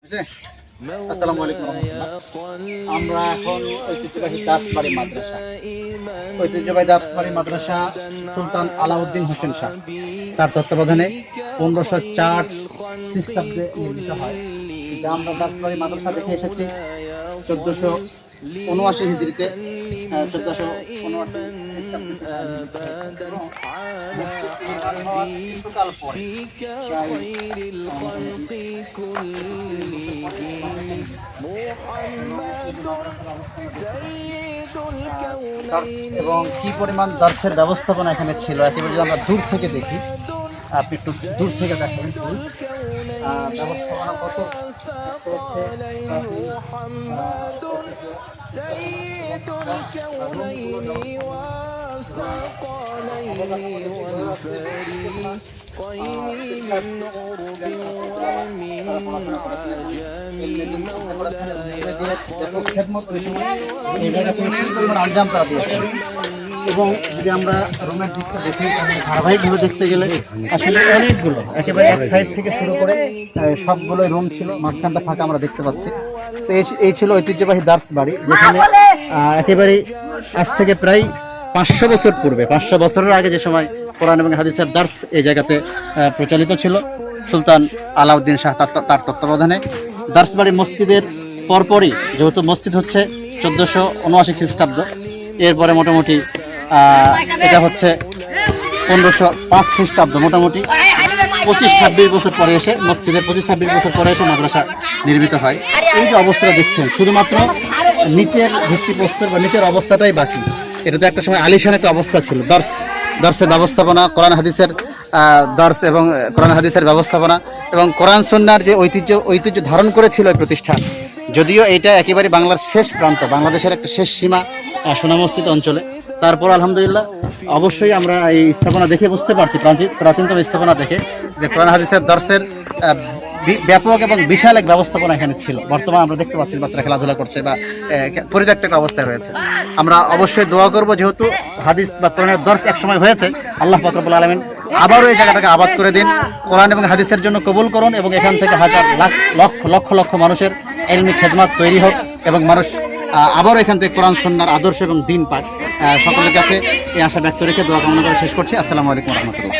আসসালামু আলাইকুম রাহমাতুল্লাহ। আমরা এখন ঐতিহ্যবাহী দাসবাড়ি মাদ্রাসা সুলতান আলাউদ্দিন হোসেন শাহ তার তত্ত্বাবধানে 1504 খ্রিস্টাব্দে নির্মিত হয়। আমরা দাসবাড়ি মাদ্রাসা দেখে এসেছি 1479 হিজরিতে 1479 এবং কি পরিমাণ দার্সের ব্যবস্থাপনা এখানে ছিল একেবারে যদি আমরা দূর থেকে দেখি, আপনি একটু দূর থেকে দেখেন ব্যবস্থাপনা কত আঞ্জাম তারা দিয়েছেন। এবং যদি আমরা রুমের দিকটা দেখি ধারাবাহিকভাবে দেখতে গেলে আসলে অনেকগুলো একেবারে এক সাইড থেকে শুরু করে সবগুলোই রুম ছিল, মাঝখানটা ফাঁকা আমরা দেখতে পাচ্ছি। তো এই ছিল ঐতিহ্যবাহী দার্স বাড়ি, যেখানে একেবারে আজ থেকে প্রায় 500 বছর পূর্বে, 500 বছরের আগে যে সময় কোরআন এবং হাদিসের দার্স এই জায়গাতে প্রচলিত ছিল, সুলতান আলাউদ্দিন শাহ তার তত্ত্বাবধানে দার্স বাড়ি মসজিদের পরপরই, যেহেতু মসজিদ হচ্ছে 1479 খ্রিস্টাব্দ, এরপরে মোটামুটি এটা হচ্ছে 1505 খ্রিস্টাব্দ, মোটামুটি 25-26 বছর পরে এসে মসজিদের 25-26 বছর পরে এসে মাদ্রাসা নির্মিত হয়। এই যে অবস্থাটা দেখছেন, শুধুমাত্র নিচের ভিত্তিপ্রস্তর বা নিচের অবস্থাটাই বাকি। এটা তো একটা সময় আলিশান একটা অবস্থা ছিল। দার্সের ব্যবস্থাপনা, কোরআন হাদিসের দার্স এবং কোরআন হাদিসের ব্যবস্থাপনা এবং কোরআন সুন্নাহর যে ঐতিহ্য ধারণ করেছিল এই প্রতিষ্ঠান, যদিও এটা একেবারে বাংলার শেষ প্রান্ত, বাংলাদেশের একটা শেষ সীমা সোনামসজিদ অঞ্চলে, তারপর আলহামদুলিল্লাহ অবশ্যই আমরা এই স্থাপনা দেখে বুঝতে পারছি, প্রাচীনতম স্থাপনা দেখে, যে কোরআন হাদিসের দার্সের ব্যাপক এবং বিশাল এক ব্যবস্থাপনা এখানে ছিল। বর্তমানে আমরা দেখতে পাচ্ছি বাচ্চারা খেলাধুলা করছে বা পরিত্যক্ত একটা অবস্থায় রয়েছে। আমরা অবশ্যই দোয়া করব, যেহেতু হাদিস বা কোরআনের দর্স এক সময় হয়েছে, আল্লাহ পাক রব্বুল আলামিন আবারও এই জায়গাটাকে আবাদ করে দিন, কোরআন এবং হাদিসের জন্য কবুল করুন, এবং এখান থেকে হাজার লক্ষ লক্ষ মানুষের ইলমি খেদমত তৈরি হোক এবং মানুষ আবারও এখান থেকে কোরআন সুন্নাহর আদর্শ এবং দ্বীন পাক। সকলের কাছে এই আশা ব্যক্ত রেখে দোয়া কামনা করে শেষ করছি। আসসালামু আলাইকুম রহমতুল্লাহ।